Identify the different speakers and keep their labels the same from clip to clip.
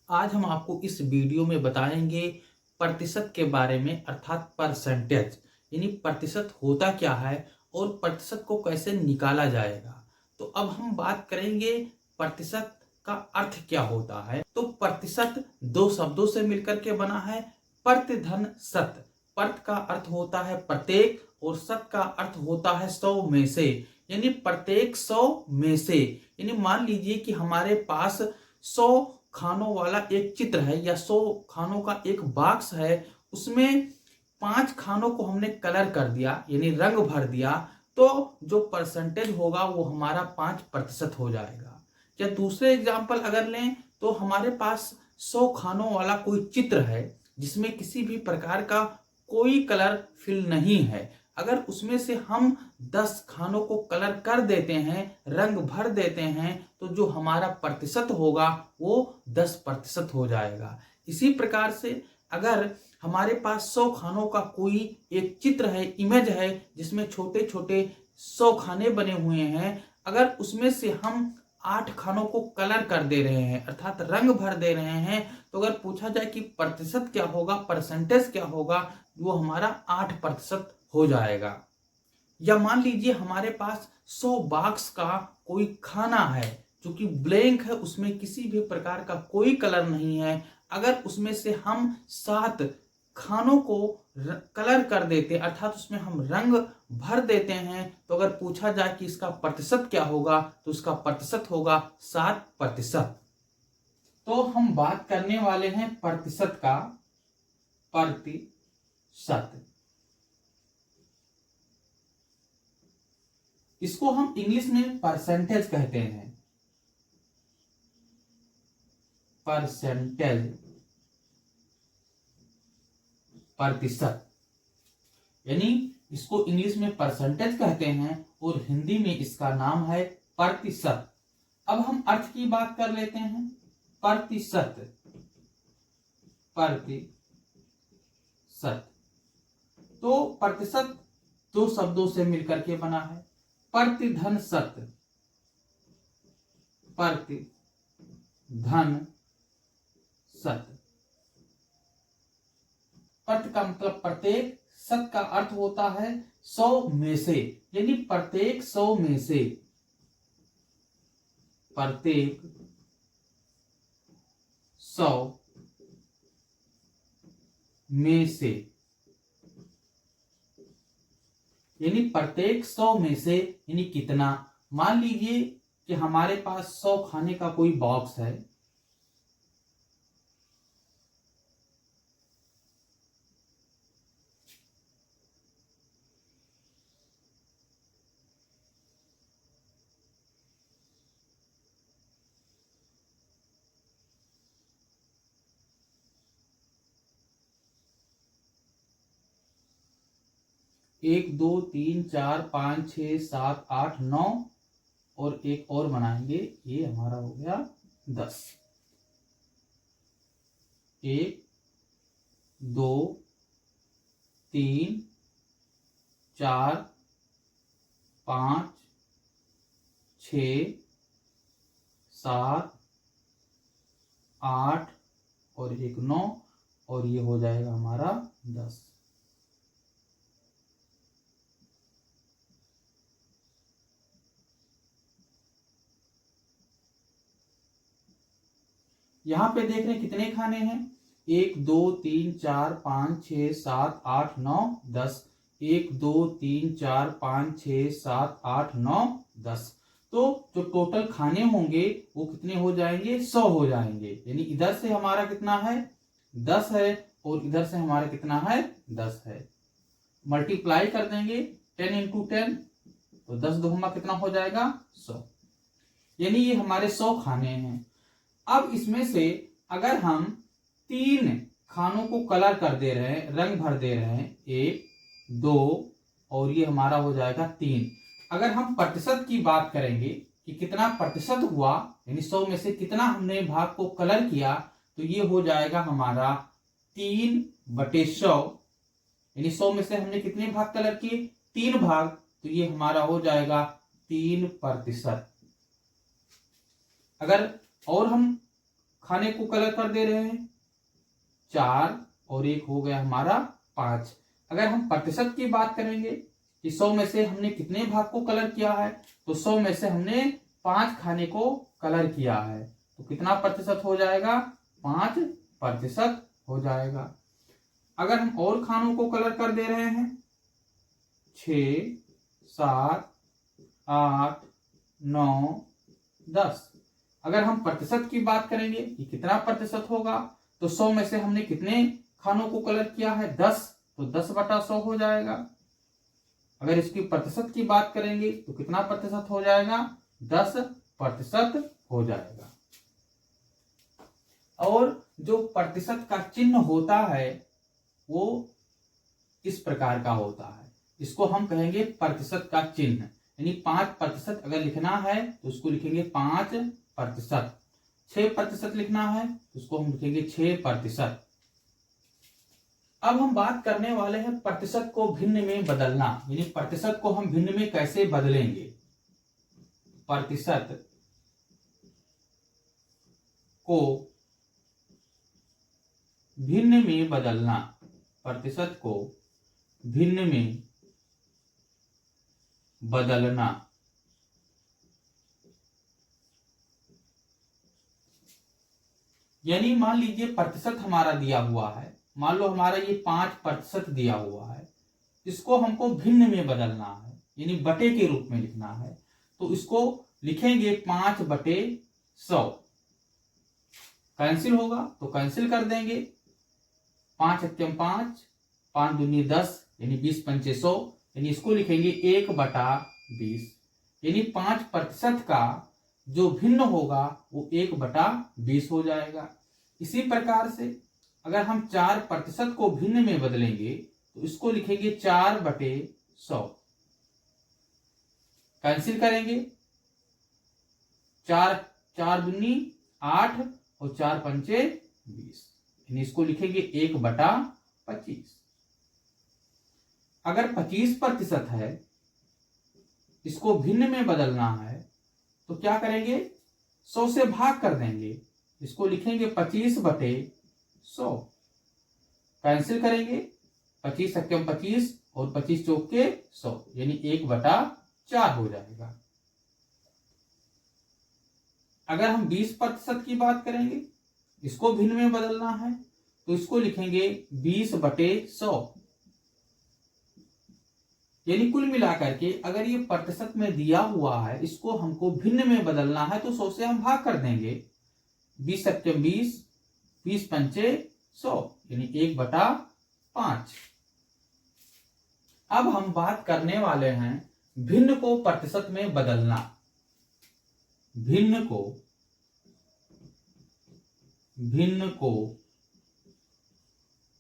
Speaker 1: आज हम आपको इस वीडियो में बताएंगे प्रतिशत के बारे में, अर्थात परसेंटेज, यानी प्रतिशत होता क्या है और प्रतिशत को कैसे निकाला जाएगा। तो अब हम बात करेंगे प्रतिशत का अर्थ क्या होता है। तो प्रतिशत दो शब्दों से मिलकर के बना है, प्रति धन सत। प्रत का अर्थ होता है प्रत्येक और सत का अर्थ होता है 100 में से, यानी प्रत्येक 100 में से। यानी मान लीजिए कि हमारे पास 100 खानों वाला एक चित्र है या 100 खानों का एक बॉक्स है, उसमें 5 खानों को हमने कलर कर दिया यानी रंग भर दिया, तो जो परसेंटेज होगा वो हमारा 5% हो जाएगा। या दूसरे एग्जाम्पल अगर लें तो हमारे पास 100 खानों वाला कोई चित्र है जिसमें किसी भी प्रकार का कोई कलर फिल नहीं है, अगर उसमें से हम 10 खानों को कलर कर देते हैं, रंग भर देते हैं, तो जो हमारा प्रतिशत होगा वो 10% हो जाएगा। इसी प्रकार से अगर हमारे पास 100 खानों का कोई एक चित्र है, इमेज है, जिसमें छोटे छोटे 100 खाने बने हुए हैं, अगर उसमें से हम 8 खानों को कलर कर दे रहे हैं अर्थात रंग भर दे रहे हैं, तो अगर पूछा जाए कि प्रतिशत क्या होगा, परसेंटेज क्या होगा, वो हमारा 8% हो जाएगा। या मान लीजिए हमारे पास 100 बॉक्स का कोई खाना है जो कि ब्लैंक है, उसमें किसी भी प्रकार का कोई कलर नहीं है, अगर उसमें से हम 7 खानों को कलर कर देते अर्थात उसमें हम रंग भर देते हैं, तो अगर पूछा जाए कि इसका प्रतिशत क्या होगा, तो उसका प्रतिशत होगा 7%। तो हम बात करने वाले हैं प्रतिशत का। प्रतिशत इसको हम इंग्लिश में परसेंटेज कहते हैं। परसेंटेज, प्रतिशत, यानी इसको इंग्लिश में परसेंटेज कहते हैं और हिंदी में इसका नाम है प्रतिशत। अब हम अर्थ की बात कर लेते हैं। प्रतिशत, प्रतिशत, तो प्रतिशत दो शब्दों से मिलकर के बना है, प्रतिधन सत। प्रतिधन सत, प्रति का मतलब प्रत्येक, सत का अर्थ होता है 100 में से, यानी प्रत्येक 100 में से, प्रत्येक 100 में से, यानी प्रत्येक 100 में से यानी कितना। मान लीजिए कि हमारे पास 100 खाने का कोई बॉक्स है, एक दो तीन चार पाँच 6 7 8 9 और एक और बनाएंगे, ये हमारा हो गया 10। 1 2 3 4 5 6 7 8 और एक 9 और ये हो जाएगा हमारा 10। यहां पे देख रहे हैं कितने खाने हैं, 1 2 3 4 5 6 7 8 9 10। 1 2 3 4 5 6 7 8 9 10। तो जो टोटल खाने होंगे वो कितने हो जाएंगे, 100 हो जाएंगे। यानी इधर से हमारा कितना है, 10 है, और इधर से हमारा कितना है, 10 है। मल्टीप्लाई कर देंगे 10 इंटू 10, तो 10 दुगुना कितना हो जाएगा, 100। यानी ये हमारे 100 खाने हैं। अब इसमें से अगर हम 3 खानों को कलर कर दे रहे हैं, रंग भर दे रहे हैं, 1 2 और ये हमारा हो जाएगा 3। अगर हम प्रतिशत की बात करेंगे कि कितना प्रतिशत हुआ, यानी 100 में से कितना हमने भाग को कलर किया, तो ये हो जाएगा हमारा 3/100। यानी 100 में से हमने कितने भाग कलर किए, 3 भाग, तो ये हमारा हो जाएगा 3%। अगर और हम खाने को कलर कर दे रहे हैं 4 और 1 हो गया हमारा 5। अगर हम प्रतिशत की बात करेंगे कि 100 में से हमने कितने भाग को कलर किया है, तो 100 में से हमने 5 खाने को कलर किया है, तो कितना प्रतिशत हो जाएगा? 5% हो जाएगा। अगर हम और खानों को कलर कर दे रहे हैं 6, 7, 8, 9, 10, अगर हम प्रतिशत की बात करेंगे कि कितना प्रतिशत होगा, तो 100 में से हमने कितने खानों को कलर किया है? 10, तो 10/100 हो जाएगा। अगर इसकी प्रतिशत की बात करेंगे तो कितना प्रतिशत हो जाएगा? 10% हो जाएगा। और जो प्रतिशत का चिन्ह होता है वो इस प्रकार का होता है, इसको हम कहेंगे प्रतिशत का चिन्ह। यानी 5% अगर लिखना है तो उसको लिखेंगे 5%, 6% लिखना है तो उसको हम लिखेंगे 6%। अब हम बात करने वाले हैं प्रतिशत को भिन्न में बदलना, यानी प्रतिशत को हम भिन्न में कैसे बदलेंगे। प्रतिशत को भिन्न में बदलना, प्रतिशत को भिन्न में बदलना। यानी मान लीजिए प्रतिशत हमारा दिया हुआ है, मान लो हमारा ये 5% दिया हुआ है, इसको हमको भिन्न में बदलना है, यानी बटे के रूप में लिखना है, तो इसको लिखेंगे 5/100। कैंसिल होगा तो कैंसिल कर देंगे, 5 × 5, 5 दूनी 10, यानी 20 × 5 100, यानी इसको लिखेंगे 1/20, यानी 5% का जो भिन्न होगा वो 1/20 हो जाएगा। इसी प्रकार से अगर हम 4% को भिन्न में बदलेंगे तो इसको लिखेंगे 4/100। कैंसिल करेंगे, 4 दूनी 8 और 4 × 5 20, यानी इसको लिखेंगे 1/25। अगर 25% है, इसको भिन्न में बदलना है तो क्या करेंगे? 100 से भाग कर देंगे, इसको लिखेंगे 25/100। कैंसिल करेंगे, 25 × 25 और 25 × 4 100, यानी 1/4 हो जाएगा। अगर हम 20% की बात करेंगे, इसको भिन्न में बदलना है तो इसको लिखेंगे 20/100। यानी कुल मिलाकर के अगर ये प्रतिशत में दिया हुआ है, इसको हमको भिन्न में बदलना है तो 100 से हम भाग कर देंगे, 20 × 20, 20 × 5 100, यानी 1/5। अब हम बात करने वाले हैं भिन्न को प्रतिशत में बदलना। भिन्न को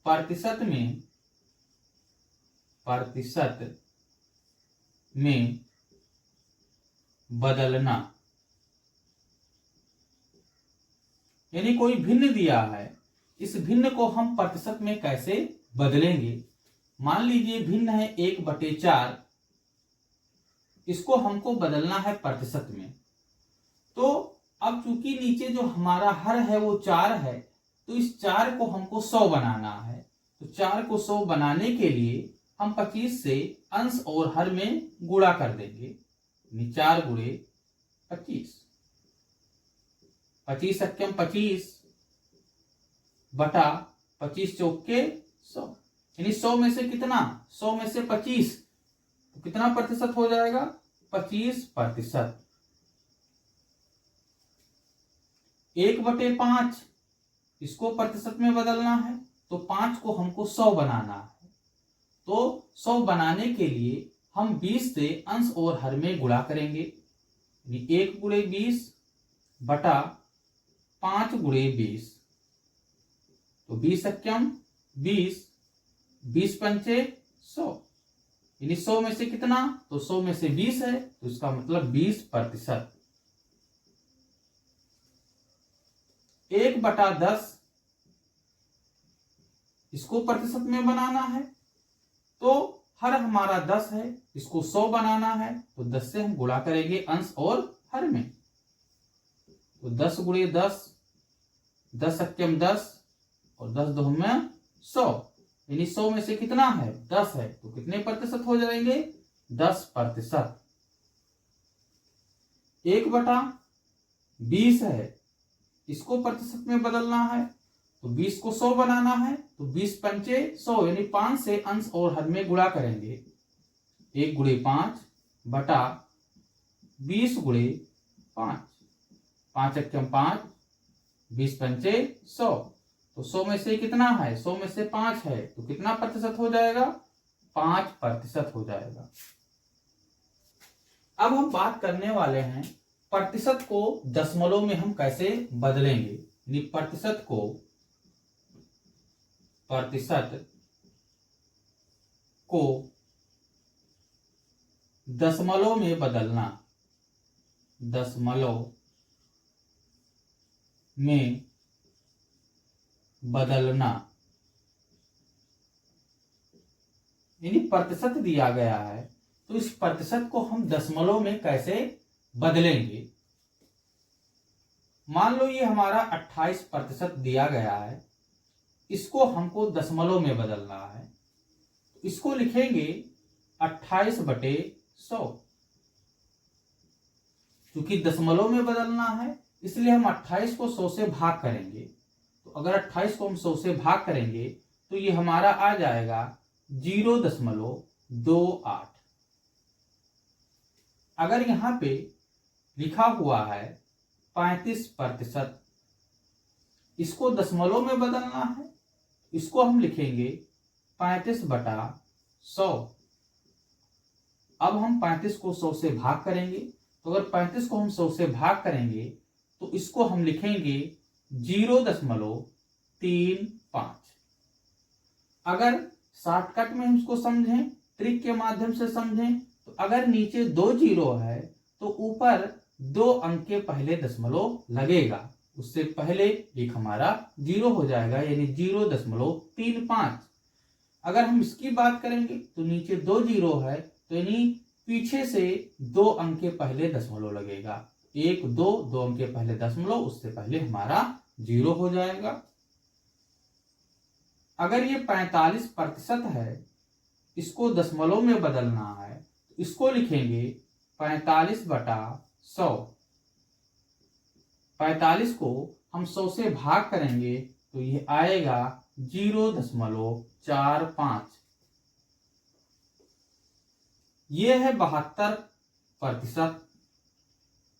Speaker 1: प्रतिशत में बदलना। यानी कोई भिन्न दिया है, इस भिन्न को हम प्रतिशत में कैसे बदलेंगे। मान लीजिए भिन्न है 1/4, इसको हमको बदलना है प्रतिशत में। तो अब चूंकि नीचे जो हमारा हर है वो 4 है, तो इस 4 को हमको 100 बनाना है। तो 4 को 100 बनाने के लिए हम 25 से अंश और हर में गुणा कर देंगे, 4 × 25, 25 × 25 बटा 25 × 4 100, यानी 100 में से कितना? 100 में से 25, तो कितना प्रतिशत हो जाएगा? 25%। 1/5, इसको प्रतिशत में बदलना है तो 5 को हमको 100 बनाना है। तो 100 बनाने के लिए हम 20 से अंश और हर में गुणा करेंगे, 1 × 20 बटा 5 × 20, तो 20 × 20, 20 × 5 100, यानी 100 में से कितना? तो 100 में से 20 है, तो इसका मतलब 20%। 1/10, इसको प्रतिशत में बनाना है तो हर हमारा 10 है, इसको 100 बनाना है तो 10 से हम गुणा करेंगे अंश और हर में, तो 10 × 10 10 अक्यम 10 और 10 दो में 100, यानी 100 में से कितना है 10 है, तो कितने प्रतिशत हो जाएंगे 10%। 1/20 है, इसको प्रतिशत में बदलना है तो 20 को 100 बनाना है, तो 20 पंचे 100 यानी 5 से अंश और हर में गुणा करेंगे। 1 गुणे 5 बटा 20 गुणे 5, 5 अक्यम 5, 20 पंचे 100, तो 100 में से कितना है 100 में से 5 है, तो कितना प्रतिशत हो जाएगा 5% हो जाएगा। अब हम बात करने वाले हैं प्रतिशत को दशमलव में हम कैसे बदलेंगे, यानी प्रतिशत को दशमलव में बदलना, दशमलव में बदलना, यानी प्रतिशत दिया गया है तो इस प्रतिशत को हम दशमलव में कैसे बदलेंगे। मान लो ये हमारा 28% दिया गया है, इसको हमको दशमलव में बदलना है, इसको लिखेंगे 28/100। क्योंकि दशमलव में बदलना है इसलिए हम 28 को 100 से भाग करेंगे, तो अगर 28 को हम 100 से भाग करेंगे तो ये हमारा आ जाएगा 0.28। अगर यहां पे लिखा हुआ है 35%, इसको दशमलव में बदलना है, इसको हम लिखेंगे 35/100। अब हम 35 को 100 से भाग करेंगे, तो अगर 35 को हम 100 से भाग करेंगे तो इसको हम लिखेंगे 0.35। अगर शॉर्टकट में हम इसको समझें, ट्रिक के माध्यम से समझें, तो अगर नीचे 2 जीरो है तो ऊपर 2 अंक के पहले दशमलव लगेगा, उससे पहले एक हमारा 0 हो जाएगा यानी 0.35। अगर हम इसकी बात करेंगे तो नीचे 2 जीरो है तो यानी पीछे से 2 अंक के पहले दशमलव लगेगा, 1 2 2 अंक के पहले दशमलव, उससे पहले हमारा 0 हो जाएगा। अगर ये 45% है, इसको दशमलव में बदलना है, तो इसको लिखेंगे 45/100। 45 को हम 100 से भाग करेंगे तो ये आएगा 0.45। ये है 72%।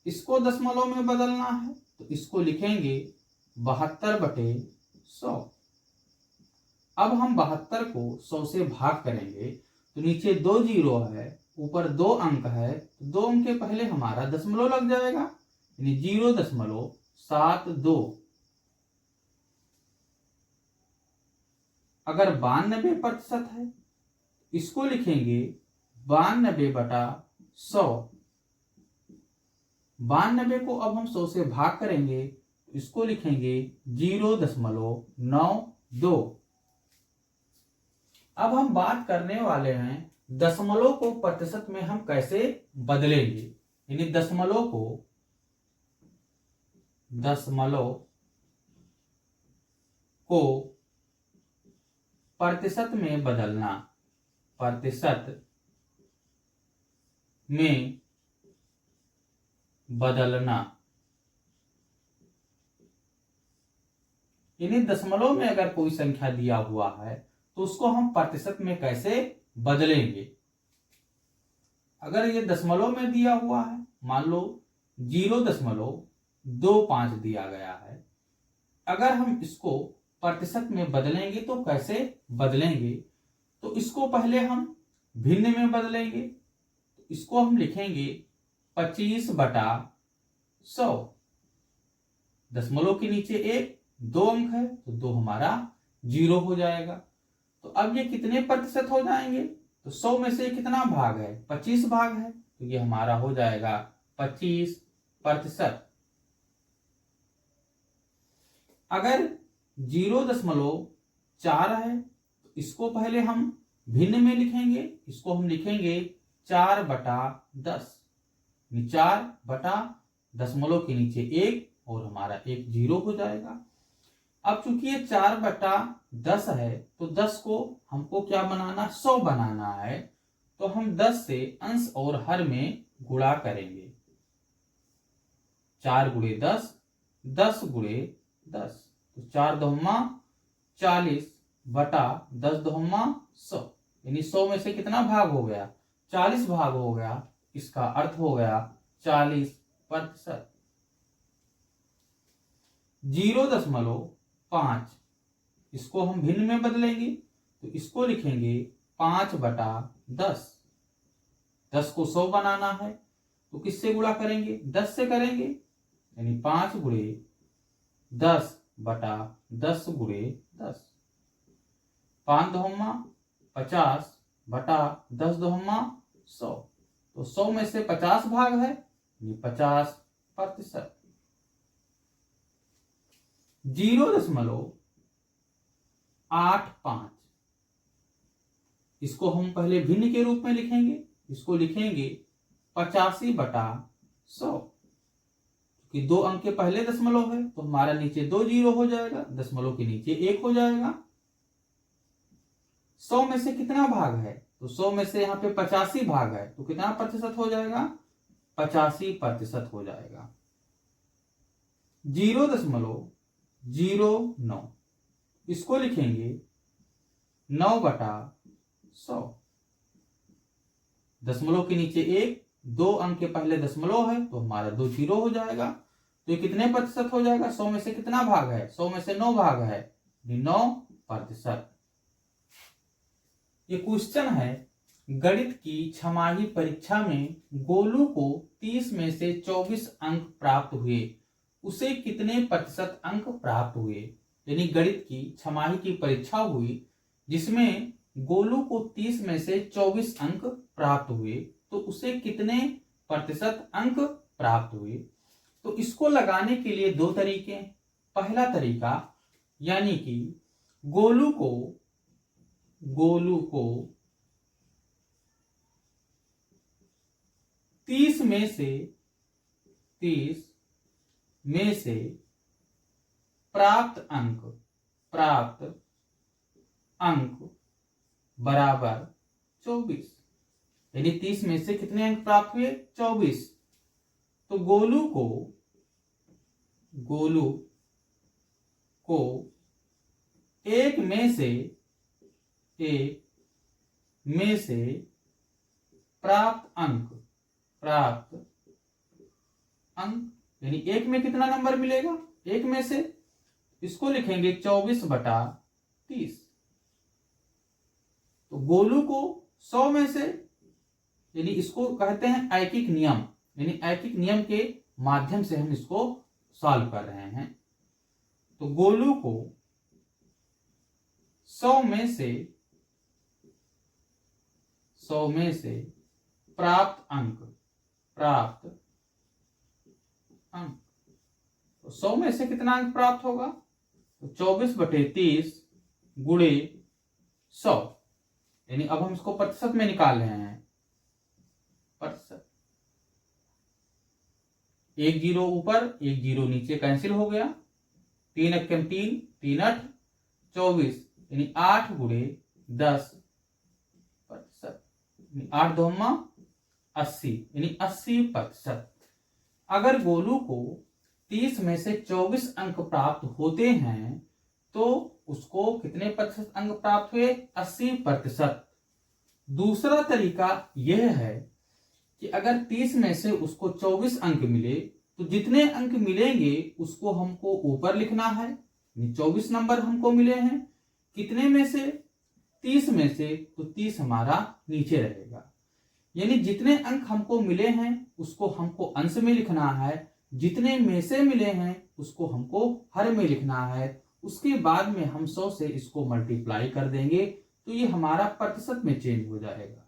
Speaker 1: इसको दशमलव में बदलना है तो इसको लिखेंगे 72/100। अब हम 72 को 100 से भाग करेंगे तो नीचे 2 जीरो है, ऊपर 2 अंक है, तो 2 अंक के पहले हमारा दशमलव लग जाएगा यानी 0.72। अगर 92% है, इसको लिखेंगे 92/100। 92 को अब हम 100 से भाग करेंगे तो इसको लिखेंगे 0.92। अब हम बात करने वाले हैं दशमलव को प्रतिशत में हम कैसे बदलेंगे, यानी दशमलव को प्रतिशत में बदलना, प्रतिशत में बदलना, यानी दशमलव में अगर कोई संख्या दिया हुआ है तो उसको हम प्रतिशत में कैसे बदलेंगे। अगर ये दशमलव में दिया हुआ है, मान लो 0.25 दिया गया है, अगर हम इसको प्रतिशत में बदलेंगे तो कैसे बदलेंगे, तो इसको पहले हम भिन्न में बदलेंगे, तो इसको हम लिखेंगे 25/100। दशमलव के नीचे 1 2 अंक है तो 2 हमारा 0 हो जाएगा। तो अब ये कितने प्रतिशत हो जाएंगे, तो 100 में से कितना भाग है 25 भाग है, तो ये हमारा हो जाएगा 25%। अगर 0.4 है तो इसको पहले हम भिन्न में लिखेंगे, इसको हम लिखेंगे 4/10, 4 बटा दशमलव के नीचे 1 और हमारा 1 0 हो जाएगा। अब चूंकि ये 4/10 है तो 10 को हमको क्या बनाना, 100 बनाना है। तो हम 10 से अंश और हर में गुणा करेंगे। 4 गुणे 10, 10 गुणे 10, तो 4 दोहम्मा 40 बटा 10 दोहम्मा 100, यानी 100 में से कितना भाग हो गया, 40 भाग हो गया। इसका अर्थ हो गया 40%। 0.5 इसको हम भिन्न में बदलेंगे तो इसको लिखेंगे 5/10। 10 को 100 बनाना है तो किससे गुणा करेंगे, 10 से करेंगे, यानी 5 गुणे 10/10 गुणे 10। 5 दोहम्मा 50 बटा 10 दोहम्मा 100, तो 100 में से 50 भाग है, ये 50%। 0.85 इसको हम पहले भिन्न के रूप में लिखेंगे, इसको लिखेंगे 85/100, कि 2 अंक के पहले दशमलव है तो हमारा नीचे 2 जीरो हो जाएगा, दशमलव के नीचे 1 हो जाएगा। 100 में से कितना भाग है, तो 100 में से यहाँ पे 85 भाग है तो कितना प्रतिशत हो जाएगा, 85% हो जाएगा। 0.09 इसको लिखेंगे 9/100, दशमलव के नीचे 1, 2 अंक के पहले दशमलव है तो हमारा 2 जीरो हो जाएगा। तो ये कितने प्रतिशत हो जाएगा, 100 में से कितना भाग है, 100 में से 9 भाग है, 9%। ये क्वेश्चन है, गणित की छमाही परीक्षा में गोलू को 30 में से 24 अंक प्राप्त हुए, उसे कितने प्रतिशत अंक प्राप्त हुए। यानी गणित की छमाही की परीक्षा हुई जिसमें गोलू को 30 में से 24 अंक प्राप्त हुए, तो उसे कितने प्रतिशत अंक प्राप्त हुए। तो इसको लगाने के लिए 2 तरीके। पहला तरीका, यानी कि गोलू को 30 में से प्राप्त अंक बराबर 24, यानी 30 में से कितने अंक प्राप्त हुए, 24। तो गोलू को 1 में से प्राप्त अंक यानी 1 में कितना नंबर मिलेगा, 1 में से, इसको लिखेंगे 24/30। तो गोलू को 100 में से, यानी इसको कहते हैं ऐकिक नियम, यानी ऐकिक नियम के माध्यम से हम इसको सॉल्व कर रहे हैं। तो गोलू को 100 में से प्राप्त अंक तो 100 में से कितना अंक प्राप्त होगा, तो 24/30 गुणे 100, यानी अब हम इसको प्रतिशत में निकाल रहे हैं। प्रतिशत, 1 जीरो ऊपर 1 जीरो नीचे कैंसिल हो गया, 3 एकम 3, 3 8 24, यानी 8 गुणे 10%, 8 दोहम्मा 80, यानी 80%। अगर गोलू को 30 में से 24 अंक प्राप्त होते हैं तो उसको कितने प्रतिशत अंक प्राप्त हुए, 80%। दूसरा तरीका यह है कि अगर 30 में से उसको 24 अंक मिले तो जितने अंक मिलेंगे उसको हमको ऊपर लिखना है। 24 नंबर हमको मिले हैं, कितने में से, 30 में से, तो 30 हमारा नीचे रहेगा। यानी जितने अंक हमको मिले हैं उसको हमको अंश में लिखना है, जितने में से मिले हैं उसको हमको हर में लिखना है। उसके बाद में हम 100 से इसको मल्टीप्लाई कर देंगे तो ये हमारा प्रतिशत में चेंज हो जाएगा।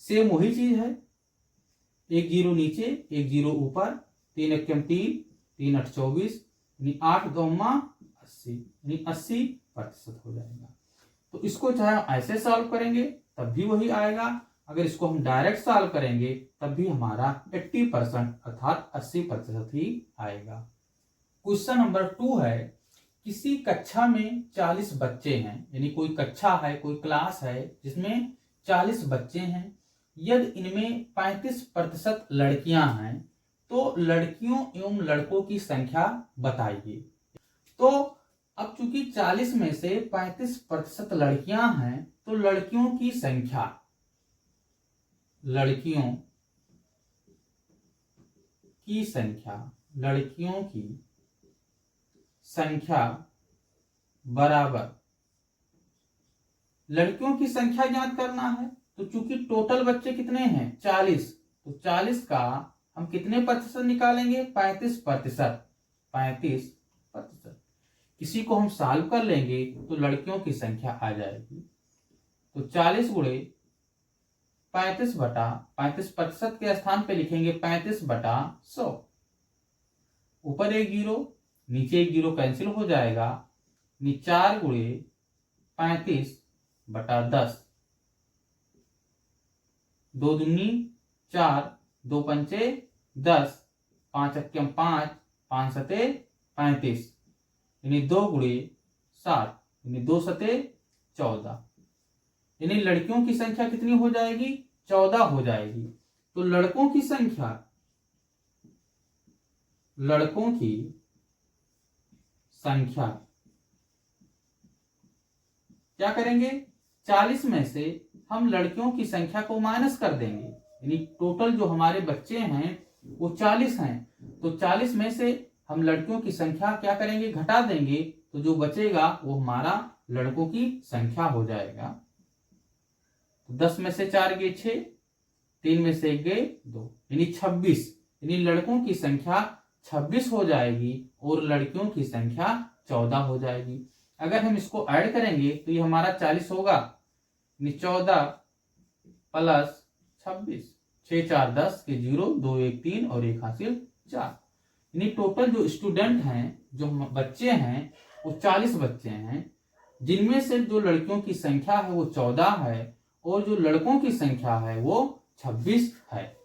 Speaker 1: सेम वही चीज है, 1 जीरो नीचे 1 जीरो ऊपर, 3 एकम 3, 3 8 24, यानी 8 दोहम्मा 80, यानी 80% हो जाएगा। तो इसको चाहे ऐसे सॉल्व करेंगे तब भी वही आएगा, अगर इसको हम डायरेक्ट सॉल्व करेंगे तब भी हमारा 80% अर्थात 80% ही आएगा। क्वेश्चन नंबर 2 है, किसी कक्षा में 40 बच्चे हैं, यानी कोई कक्षा है, कोई क्लास है जिसमें 40 बच्चे हैं। यदि इनमें 35% लड़कियां हैं तो लड़कियों एवं लड़कों की संख्या बताइए। तो अब चूंकि 40 में से 35% लड़कियां हैं तो लड़कियों की संख्या बराबर लड़कियों की संख्या ज्ञात करना है। तो चूंकि टोटल बच्चे कितने हैं 40, तो 40 का हम कितने प्रतिशत निकालेंगे 35%। इसी को हम सॉल्व कर लेंगे तो लड़कियों की संख्या आ जाएगी। तो 40 गुणे 35% के स्थान पे लिखेंगे 35/100। ऊपर एक जीरो नीचे एक जीरो कैंसिल हो जाएगा। 4 गुणे 35/10, 2 दूनी 4, 2 पंचे 10, 5 अक्के 5, 5 सते 35, यानी 2 गुणे 7, यानी 2 सते 14, यानी लड़कियों की संख्या कितनी हो जाएगी 14 हो जाएगी। तो लड़कों की संख्या क्या करेंगे 40 में से हम लड़कियों की संख्या को माइनस कर देंगे, यानी टोटल जो हमारे बच्चे हैं वो 40 हैं, तो 40 में से हम लड़कियों की संख्या क्या करेंगे घटा देंगे, तो जो बचेगा वो हमारा लड़कों की संख्या हो जाएगा। तो 10 में से 4 गए 6, 3 में से 1 गए 2, यानी 26, यानी लड़कों की संख्या 26 हो जाएगी और लड़कियों की संख्या 14 हो जाएगी। अगर हम इसको ऐड करेंगे तो ये हमारा 40 होगा, 14 प्लस 26, 6 4 10 के 0, 2 1 3 और 1 हासिल 4, यानी टोटल जो स्टूडेंट हैं जो बच्चे हैं वो 40 बच्चे हैं, जिनमें से जो लड़कियों की संख्या है वो 14 है और जो लड़कों की संख्या है वो 26 है।